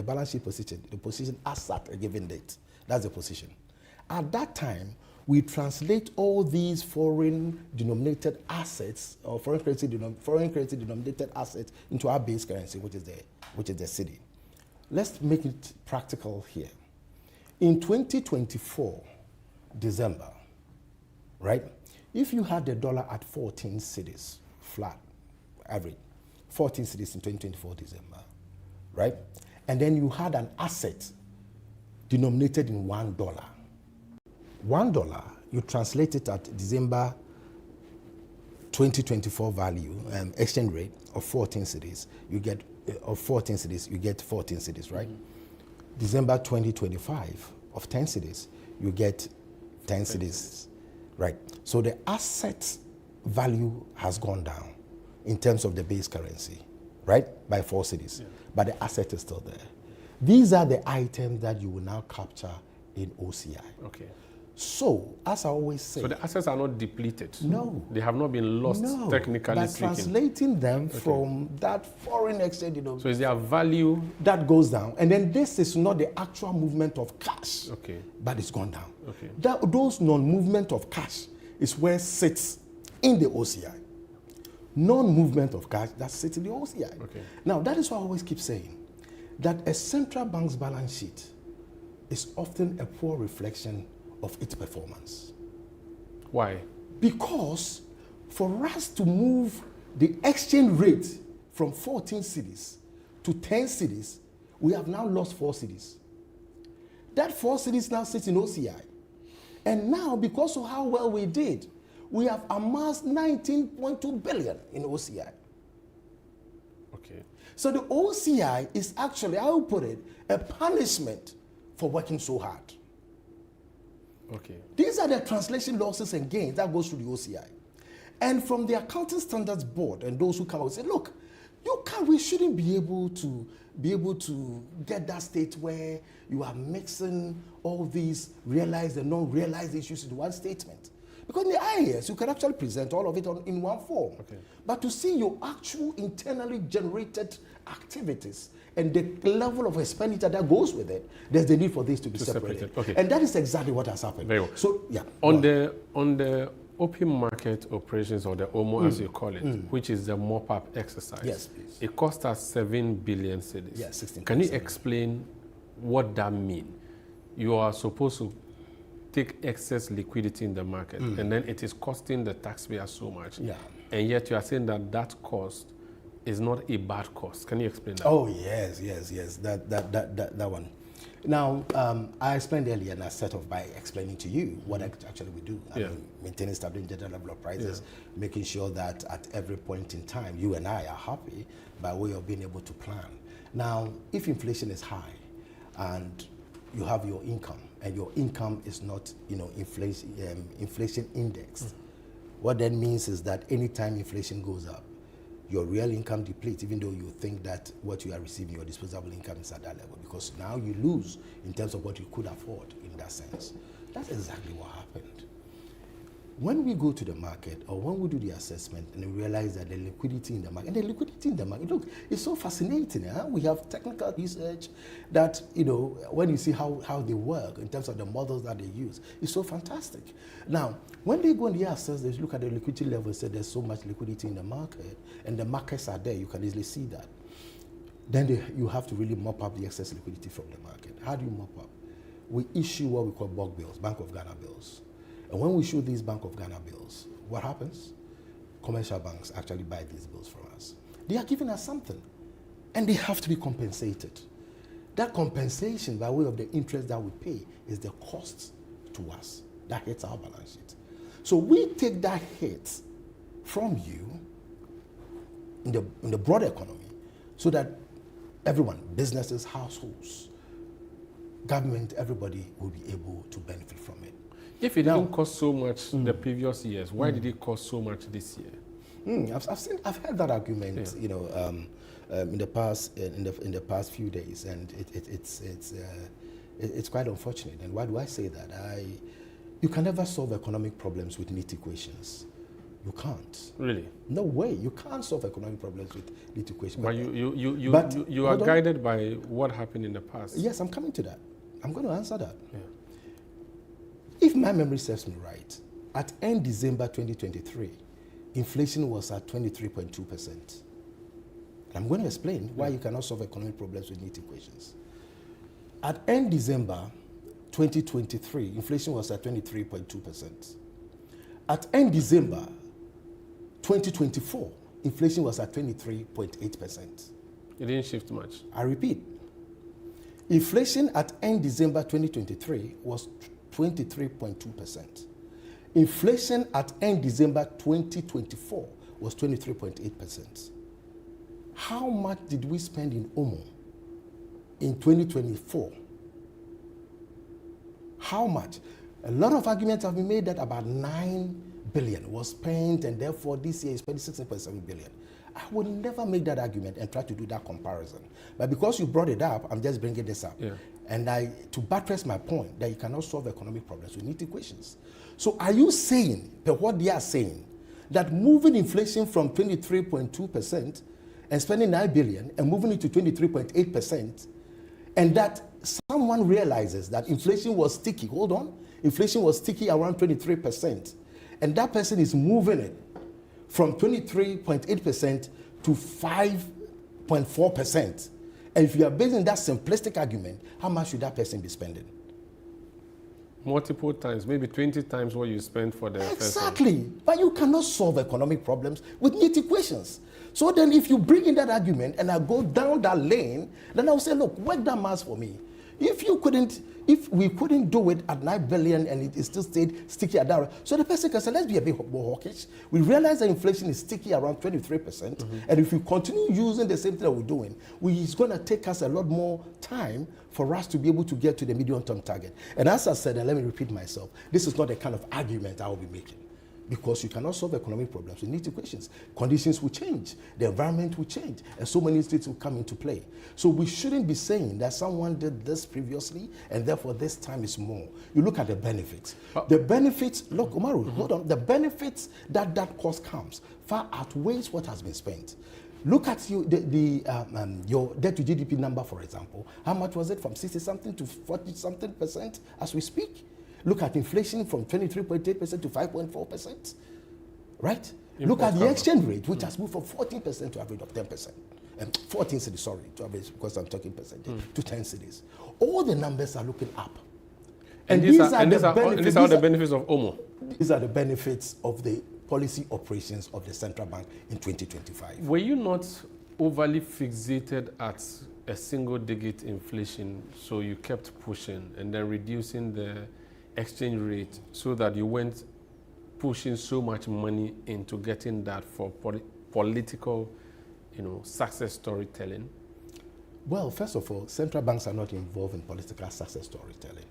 balance sheet position, the position as at a given date. That's the position. At that time, we translate all these foreign denominated assets or foreign currency denominated assets into our base currency, which is the cedi. Let's make it practical here. In 2024, December, right? If you had the dollar at 14 cedis, flat, average, 14 cedis in 2024 December, right? And then you had an asset denominated in $1. $1, you translate it at December 2024 value, exchange rate of 14 cedis, you get 14 cedis, right? Mm-hmm. December 2025 of 10 cedis, you get 10 cedis, right? So the asset value has gone down in terms of the base currency, right? By 4 cedis, but the asset is still there. These are the items that you will now capture in OCI. Okay. So, as I always say... So the assets are not depleted? No. They have not been lost, technically speaking. Translating them from that foreign exchange... So is there a value... That goes down. And then this is not the actual movement of cash. Okay. But it's gone down. Okay. Those non-movement of cash is where it sits in the OCI. Non-movement of cash, that sits in the OCI. Okay. Now, that is why I always keep saying that a central bank's balance sheet is often a poor reflection of its performance. Why? Because for us to move the exchange rate from 14 cedis to 10 cedis, we have now lost 4 cedis. That 4 cedis now sits in OCI. And now, because of how well we did, we have amassed 19.2 billion in OCI. Okay. So the OCI is actually, I will put it, a punishment for working so hard. Okay. These are the translation losses and gains that goes through the OCI. And from the Accounting Standards Board and those who come out and say, look, we shouldn't be able to get that state where you are mixing all these realized and non-realized issues into one statement. Because in the IAS, you can actually present all of it in one form. Okay. But to see your actual internally generated activities and the level of expenditure that goes with it, there's the need for this to be separated. Okay. And that is exactly what has happened. Very well. So, yeah. On the open market operations, or the OMO as you call it, which is the mop-up exercise. Yes, please. It cost us 7 billion cedis. Yes, 16. Can you explain what that means? You are supposed to take excess liquidity in the market, and then it is costing the taxpayer so much. Yeah. And yet you are saying that cost is not a bad cost. Can you explain that? Oh, yes. That one. Now, I explained earlier, and I set off by explaining to you what actually we do. I mean, maintaining stable general level of prices, making sure that at every point in time, you and I are happy by way of being able to plan. Now, if inflation is high and you have your income, and your income is not, inflation indexed, what that means is that anytime inflation goes up, your real income depletes, even though you think that what you are receiving, your disposable income, is at that level, because now you lose in terms of what you could afford in that sense. That's exactly what happened. When we go to the market, or when we do the assessment and we realize that the liquidity in the market, look, it's so fascinating. We have technical research that, when you see how they work in terms of the models that they use, it's so fantastic. Now, when they go and they assess, they look at the liquidity level and say there's so much liquidity in the market, and the markets are there, you can easily see that. Then you have to really mop up the excess liquidity from the market. How do you mop up? We issue what we call BoG bills, Bank of Ghana bills. And when we issue these Bank of Ghana bills, what happens? Commercial banks actually buy these bills from us. They are giving us something, and they have to be compensated. That compensation by way of the interest that we pay is the cost to us. That hits our balance sheet. So we take that hit from you in the broader economy, so that everyone, businesses, households, government, everybody will be able to benefit from it. If it didn't cost so much the previous years, why did it cost so much this year? I've heard that argument, in the past few days, and it's quite unfortunate. And why do I say that? You can never solve economic problems with neat equations. You can't. Really? No way. You can't solve economic problems with neat equations. But you are guided by what happened in the past. Yes, I'm coming to that. I'm going to answer that. Yeah. If my memory serves me right, at end December 2023, inflation was at 23.2%. And I'm going to explain why you cannot solve economic problems with neat equations. At end December 2023, inflation was at 23.2%. At end December 2024, inflation was at 23.8%. It didn't shift much. I repeat, inflation at end December 2023 was 23.2%. Inflation at end December 2024 was 23.8%. How much did we spend in OMO in 2024? How much? A lot of arguments have been made that about 9 billion was spent, and therefore this year is 26.7 billion. I would never make that argument and try to do that comparison. But because you brought it up, I'm just bringing this up. Yeah. And to buttress my point that you cannot solve economic problems with neat equations. So are you saying, per what they are saying, that moving inflation from 23.2% and spending 9 billion and moving it to 23.8%, and that someone realizes that inflation was sticky, inflation was sticky around 23%, and that person is moving it from 23.8% to 5.4%. And if you are basing that simplistic argument, how much should that person be spending? Multiple times, maybe 20 times what you spent for the first one. Exactly. But you cannot solve economic problems with neat equations. So then if you bring in that argument and I go down that lane, then I'll say, look, work that math for me. If we couldn't do it at 9 billion and it still stayed sticky at that, so the person can say, let's be a bit more hawkish. We realize that inflation is sticky around 23%, and if we continue using the same thing that we're doing, it's going to take us a lot more time for us to be able to get to the medium-term target. And as I said, and let me repeat myself, this is not the kind of argument I will be making. Because you cannot solve economic problems, you need equations. Conditions will change, the environment will change, and so many things will come into play. So we shouldn't be saying that someone did this previously, and therefore this time is more. You look at the benefits. The benefits, look, Umaru, hold on. The benefits that cost comes far outweighs what has been spent. Look at your debt to GDP number, for example. How much was it? From 60-something to 40-something% as we speak? Look at inflation from 23.8% to 5.4%, right? Look at the exchange rate, which has moved from 14% to average of 10%. 14 cities, sorry, to average, because I'm talking percentage, to 10 cities. All the numbers are looking up. And these are the benefits of OMO. These are the benefits of the policy operations of the central bank in 2025. Were you not overly fixated at a single-digit inflation, so you kept pushing and then reducing the exchange rate so that you weren't pushing so much money into getting that for political, success storytelling? Well, first of all, central banks are not involved in political success storytelling.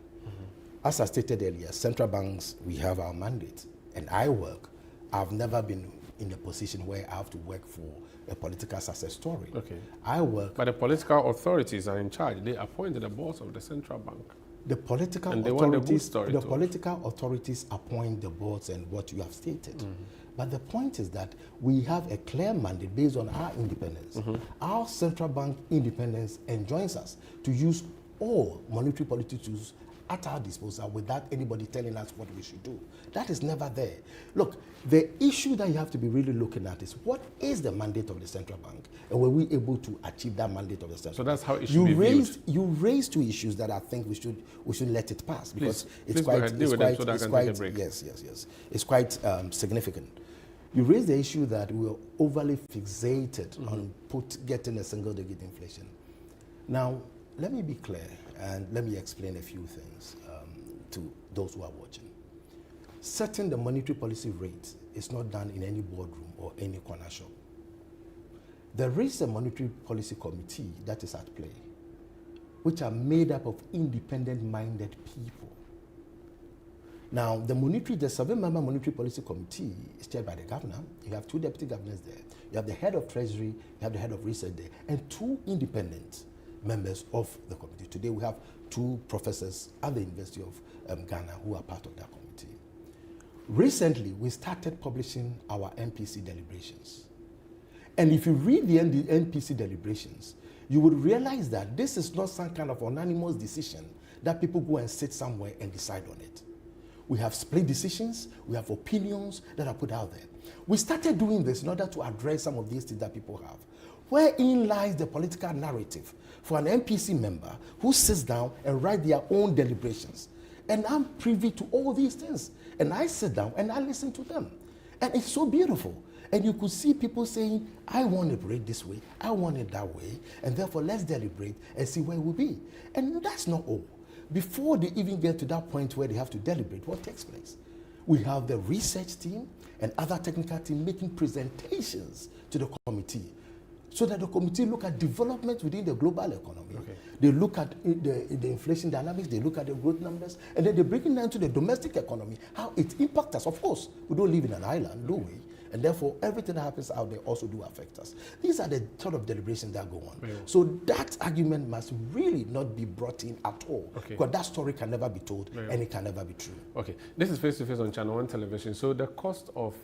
As I stated earlier, central banks, we have our mandate, and I've never been in a position where I have to work for a political success story. Okay. But the political authorities are in charge. They appointed the boss of the central bank. The political authorities appoint the boards and what you have stated. But the point is that we have a clear mandate based on our independence. Our central bank independence enjoins us to use all monetary policy tools at our disposal without anybody telling us what we should do. That is never there. Look, the issue that you have to be really looking at is what is the mandate of the central bank, and were we able to achieve that mandate of the central bank? So that's how it should be viewed. You raised two issues that I think we should let it pass, because it's quite significant. You raised the issue that we were overly fixated on getting a single-digit inflation. Now, let me be clear and let me explain a few things to those who are watching. Setting the monetary policy rate is not done in any boardroom or any corner shop. There is a monetary policy committee that is at play, which are made up of independent-minded people. Now, the 7-member monetary policy committee is chaired by the governor. You have 2 deputy governors there. You have the head of treasury, you have the head of research there, and 2 independent members of the committee. Today we have 2 professors at the University of Ghana who are part of that committee. Recently, we started publishing our MPC deliberations. And if you read the MPC deliberations, you would realize that this is not some kind of unanimous decision that people go and sit somewhere and decide on it. We have split decisions, we have opinions that are put out there. We started doing this in order to address some of these things that people have. Wherein lies the political narrative for an MPC member who sits down and writes their own deliberations. And I'm privy to all these things. And I sit down and I listen to them. And it's so beautiful. And you could see people saying, I want to operate this way, I want it that way, and therefore let's deliberate and see where we'll be. And that's not all. Before they even get to that point where they have to deliberate, what takes place? We have the research team and other technical team making presentations to the committee, so that the committee look at development within the global economy. Okay. They look at the inflation dynamics, they look at the growth numbers, and then they bring it down to the domestic economy, how it impacts us. Of course, we don't live in an island, do we? And therefore, everything that happens out there also do affect us. These are the sort of deliberations that go on. Yeah. So that argument must really not be brought in at all. Okay. Because that story can never be told, and it can never be true. Okay, this is Face to Face on Channel 1 television. So the cost of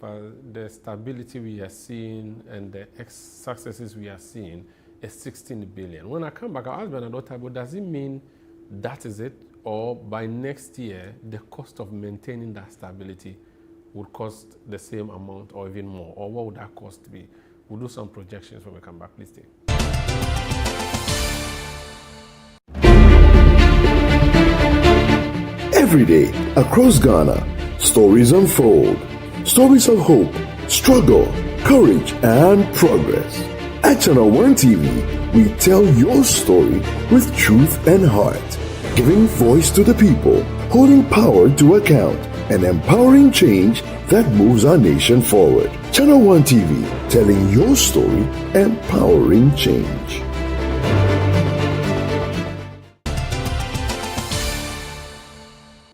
the stability we are seeing and the successes we are seeing is 16 billion. When I come back, I'll ask Bernard Otabil, does it mean that is it? Or by next year, the cost of maintaining that stability would cost the same amount or even more? Or what would that cost be? We'll do some projections when we come back. Please stay. Every day across Ghana, stories unfold. Stories of hope, struggle, courage, and progress. At Channel 1 TV, we tell your story with truth and heart. Giving voice to the people, holding power to account, and empowering change that moves our nation forward. Channel One TV, telling your story, empowering change.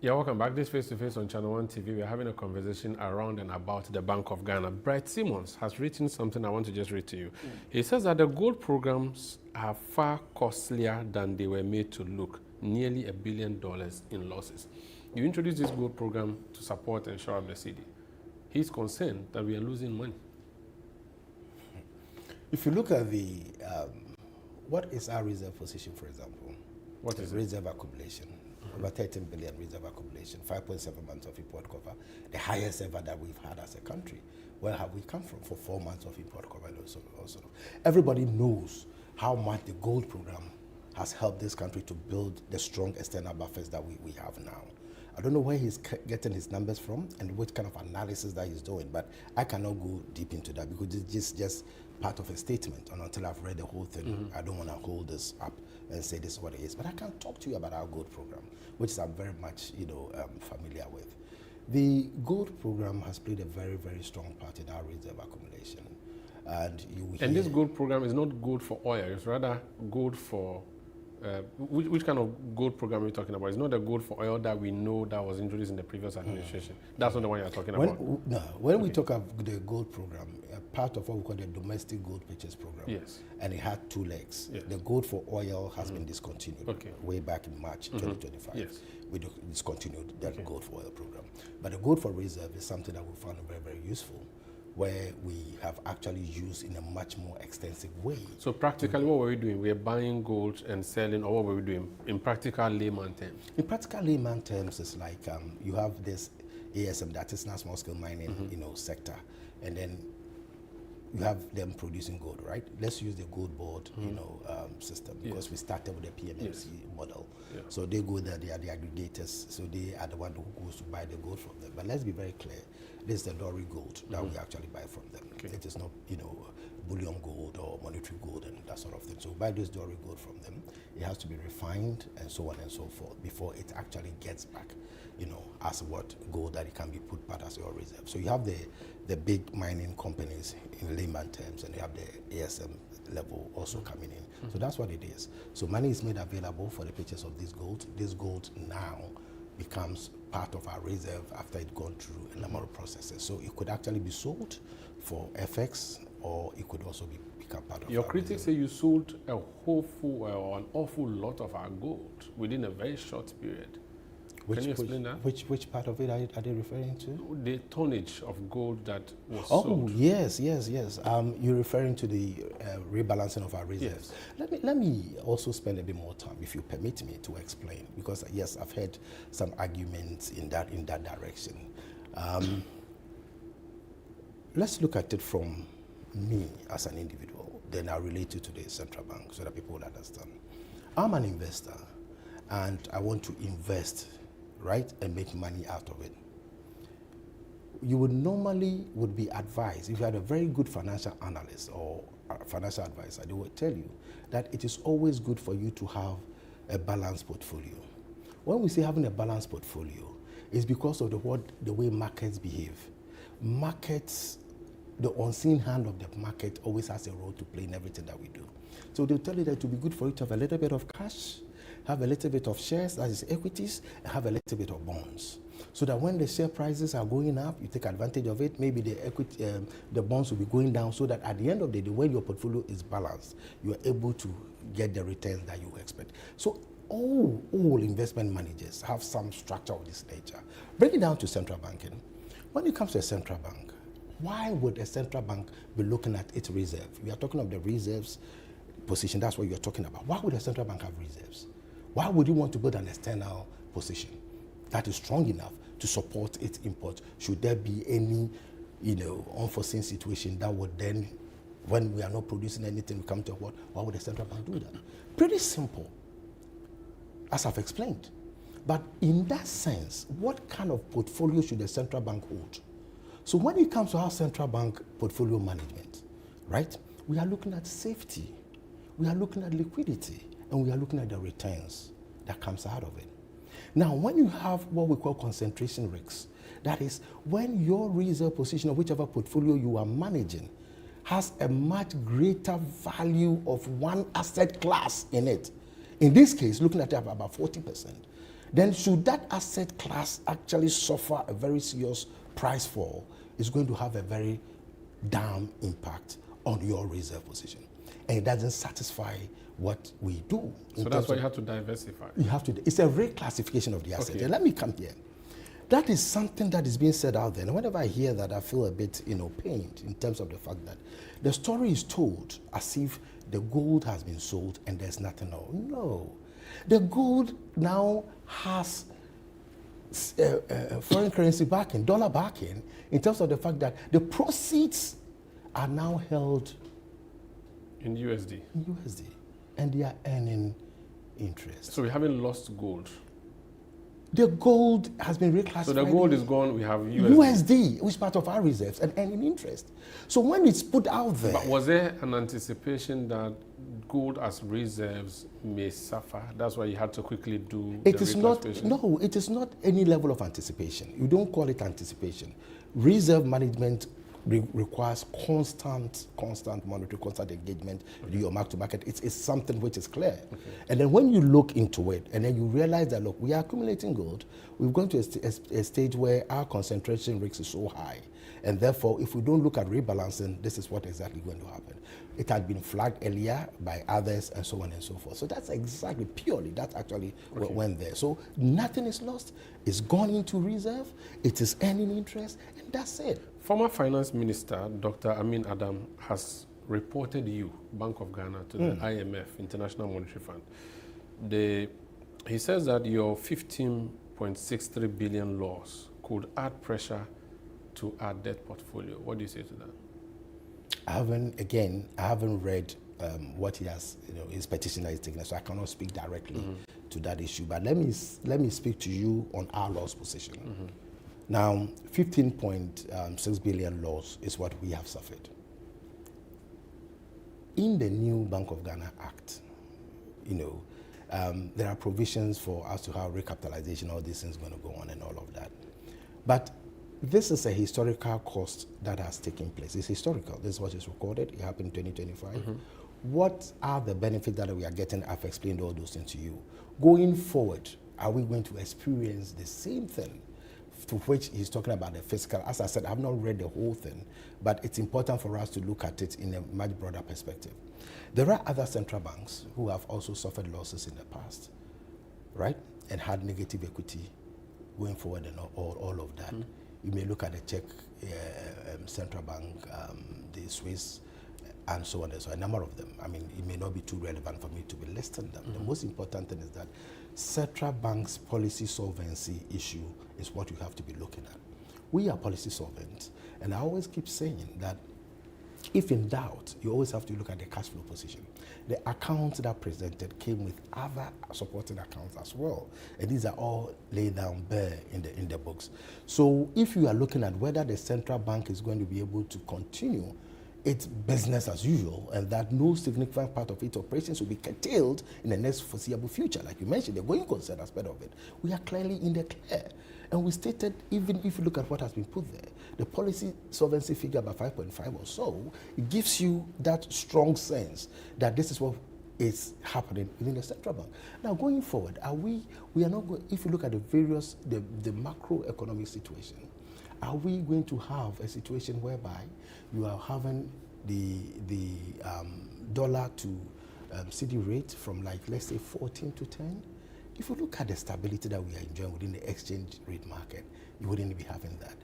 Yeah, welcome back. This face-to-face on Channel One TV. We're having a conversation around and about the Bank of Ghana. Bright Simmons has written something I want to just read to you. He says that the gold programs are far costlier than they were made to look. Nearly $1 billion in losses. You introduced this gold program to support and shore up the city. He's concerned that we are losing money. If you look at the, what is our reserve position, for example? What is it? Reserve accumulation. Over 13 billion reserve accumulation, 5.7 months of import cover, the highest ever that we've had as a country. Where have we come from for 4 months of import cover? Also, everybody knows how much the gold program has helped this country to build the strong external buffers that we have now. I don't know where he's getting his numbers from and what kind of analysis that he's doing, but I cannot go deep into that because it's just part of a statement. And until I've read the whole thing, I don't want to hold this up and say this is what it is. But I can talk to you about our gold program, which I'm very much familiar with. The gold program has played a very, very strong part in our reserve accumulation. And this gold program is not gold for oil, it's rather gold for which kind of gold program are we talking about? It's not the gold for oil that we know that was introduced in the previous administration. That's not the one you're talking about. No, when we talk of the gold program, part of what we call the domestic gold purchase program. Yes. And it had two legs. Yes. The gold for oil has been discontinued way back in March 2025. Yes. We discontinued that gold for oil program. But the gold for reserve is something that we found very, very useful, where we have actually used in a much more extensive way. So practically what were we doing? We were buying gold and selling, or what were we doing in practical layman terms? In practical layman terms, it's like you have this ASM, the artisanal small scale mining sector, and then you have them producing gold, right? Let's use the gold board system because we started with the PMMC model. Yeah. So they go there, they are the aggregators, so they are the one who goes to buy the gold from them. But let's be very clear, this is the Dory gold that we actually buy from them. Okay. It is not, bullion gold or monetary gold and that sort of thing. So we buy this Dory gold from them. It has to be refined and so on and so forth before it actually gets back, as what gold that it can be put part as your reserve. So you have the big mining companies in layman terms, and you have the ASM level also coming in. So that's what it is. So money is made available for the purchase of this gold. This gold now becomes part of our reserve after it's gone through a number of processes. So it could actually be sold for FX, or it could also become part of your our critics reserve. say you sold an awful lot of our gold within a very short period. Can you explain that? Which part of it are they referring to? The tonnage of gold that was sold. sold. Yes. You're referring to the rebalancing of our reserves. Yes. Let me also spend a bit more time, if you permit me, to explain, because yes, I've heard some arguments in that direction. Let's look at it from me as an individual, then I'll relate it to the central bank so that people will understand. I'm an investor and I want to invest, right, and make money out of it. You would be advised, if you had a very good financial analyst or a financial advisor, they would tell you that it is always good for you to have a balanced portfolio. When we say having a balanced portfolio, it's because of the way markets behave. Markets, the unseen hand of the market always has a role to play in everything that we do. So they'll tell you that it will be good for you to have a little bit of cash, have a little bit of shares, that is equities, and have a little bit of bonds. So that when the share prices are going up, you take advantage of it. Maybe the bonds will be going down, so that at the end of the day, when your portfolio is balanced, you are able to get the returns that you expect. So all investment managers have some structure of this nature. Bring it down to central banking. When it comes to a central bank, why would a central bank be looking at its reserve? We are talking of the reserves position. That's what you're talking about. Why would a central bank have reserves? Why would you want to build an external position that is strong enough to support its import? Should there be any, unforeseen situation that would then, when we are not producing anything, we come to what? Why would a central bank do that? Pretty simple, as I've explained. But in that sense, what kind of portfolio should a central bank hold? So when it comes to our central bank portfolio management, right, we are looking at safety, we are looking at liquidity, and we are looking at the returns that comes out of it. Now, when you have what we call concentration risks, that is when your reserve position or whichever portfolio you are managing has a much greater value of one asset class in it. In this case, looking at it about 40%, then should that asset class actually suffer a very serious price fall, it's going to have a very down impact on your reserve position. And it doesn't satisfy what we do. So that's why you have to diversify. You have to. It's a reclassification of the asset. Okay. And let me come here. That is something that is being said out there. And whenever I hear that, I feel a bit, pained in terms of the fact that the story is told as if the gold has been sold and there's nothing else. No. The gold now has foreign currency backing, dollar backing, in terms of the fact that the proceeds are now held in USD. And they are earning interest. So we haven't lost gold. The gold has been reclassified. So the gold is gone, we have USD. which is part of our reserves and earning interest. So when it's put out there... But was there an anticipation that gold as reserves may suffer? That's why you had to quickly do it is not any level of anticipation. You don't call it anticipation. Reserve management requires constant monitoring, constant engagement with your mark to market. It's something which is clear. Okay. And then when you look into it, and then you realize that, look, we are accumulating gold. We've gone to a stage where our concentration risk is so high. And therefore, if we don't look at rebalancing, this is what exactly going to happen. It had been flagged earlier by others and so on and so forth. So that's exactly, purely, that's actually what went there. So nothing is lost. It's gone into reserve. It is earning interest, and that's it. Former Finance Minister, Dr. Amin Adam, has reported you, Bank of Ghana, to the IMF, International Monetary Fund. He says that your 15.63 billion loss could add pressure to our debt portfolio. What do you say to that? I haven't read what he has, his petition that he's taken, so I cannot speak directly to that issue. But let me speak to you on our loss position. Now, 15.6 billion loss is what we have suffered. In the new Bank of Ghana Act, there are provisions for us to have recapitalization, all these things going to go on and all of that. But this is a historical cost that has taken place. It's historical. This is what is recorded. It happened in 2025. What are the benefits that we are getting? I've explained all those things to you. Going forward, are we going to experience the same thing? To which he's talking about the fiscal. As I said, I've not read the whole thing, but it's important for us to look at it in a much broader perspective. There are other central banks who have also suffered losses in the past, right? And had negative equity going forward and all of that. You may look at the Czech central bank, the Swiss, and so on and so on, a number of them. I mean, it may not be too relevant for me to be listing them. The most important thing is that central bank's policy solvency issue is what you have to be looking at. We are policy solvent, and I always keep saying that if in doubt, you always have to look at the cash flow position. The accounts that presented came with other supporting accounts as well, and these are all laid down bare in the books. So if you are looking at whether the central bank is going to be able to continue its business as usual, and that no significant part of its operations will be curtailed in the next foreseeable future, like you mentioned, the going concern aspect of it, we are clearly in the clear. And we stated, even if you look at what has been put there, the policy solvency figure by 5.5 or so, it gives you that strong sense that this is what is happening within the central bank. Now, going forward, we are not going, if you look at the various, the macroeconomic situation, are we going to have a situation whereby you are having the dollar to CD rate from, like, let's say 14 to 10? If you look at the stability that we are enjoying within the exchange rate market, you wouldn't be having that.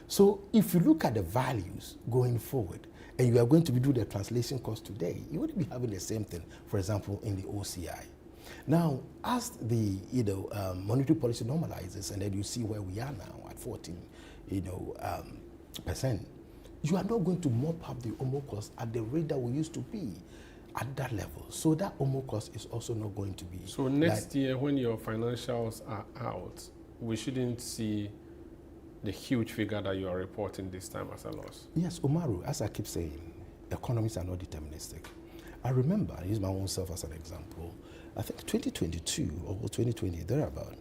So if you look at the values going forward, and you are going to do the translation cost today, you wouldn't be having the same thing, for example, in the OCI. Now, as the monetary policy normalizes, and then you see where we are now at 14%, you are not going to mop up the OMO cost at the rate that we used to be at that level. So that OMO cost is also not going to be. So next year, when your financials are out, we shouldn't see the huge figure that you are reporting this time as a loss. Yes, Umaru, as I keep saying, economies are not deterministic. I remember, I use my own self as an example, I think 2022 or 2020, thereabout,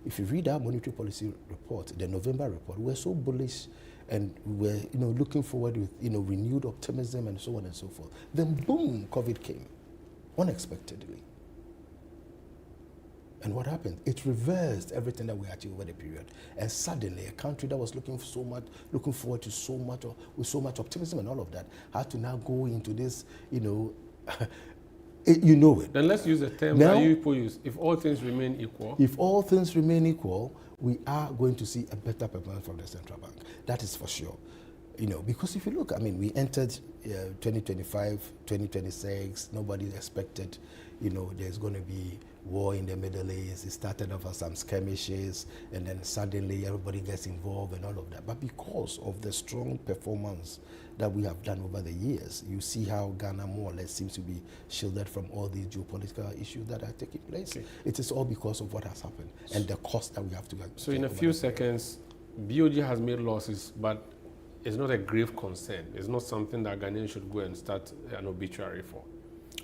if you read our monetary policy report, the November report, we're so bullish and we're looking forward with renewed optimism and so on and so forth. Then boom, COVID came unexpectedly. And what happened? It reversed everything that we achieved over the period. And suddenly, a country that was looking forward to so much, with so much optimism and all of that, had to now go into this, you know it. Then let's use the term now, that you people use. If all things remain equal. If all things remain equal, we are going to see a better performance from the central bank. That is for sure. Because if you look, I mean, we entered 2025, 2026, nobody expected, there's going to be war in the Middle East. It started off as some skirmishes, and then suddenly everybody gets involved and all of that. But because of the strong performance that we have done over the years, you see how Ghana more or less seems to be shielded from all these geopolitical issues that are taking place. Okay. It is all because of what has happened and the cost that we have to. So in a few seconds, BoG has made losses, but it's not a grave concern. It's not something that Ghanaians should go and start an obituary for.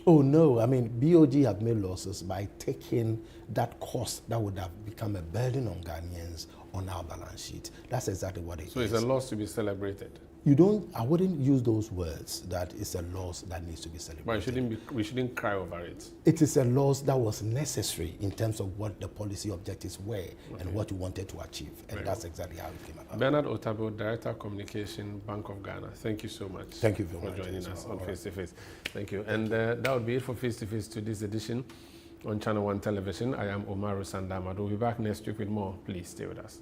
Oh no, I mean, BoG have made losses by taking that cost that would have become a burden on Ghanaians on our balance sheet. That's exactly what it is. So it's a loss to be celebrated. I wouldn't use those words that it's a loss that needs to be celebrated. But we shouldn't cry over it. It is a loss that was necessary in terms of what the policy objectives were and what we wanted to achieve. And that's exactly how it came about. Bernard Otabil, Director of Communication, Bank of Ghana. Thank you so much. Thank you very for much joining us on Face to Face. Thank you. And that would be it for Face to Face to this edition on Channel 1 Television. I am Umaru Sanda Amadu. We'll be back next week with more. Please stay with us.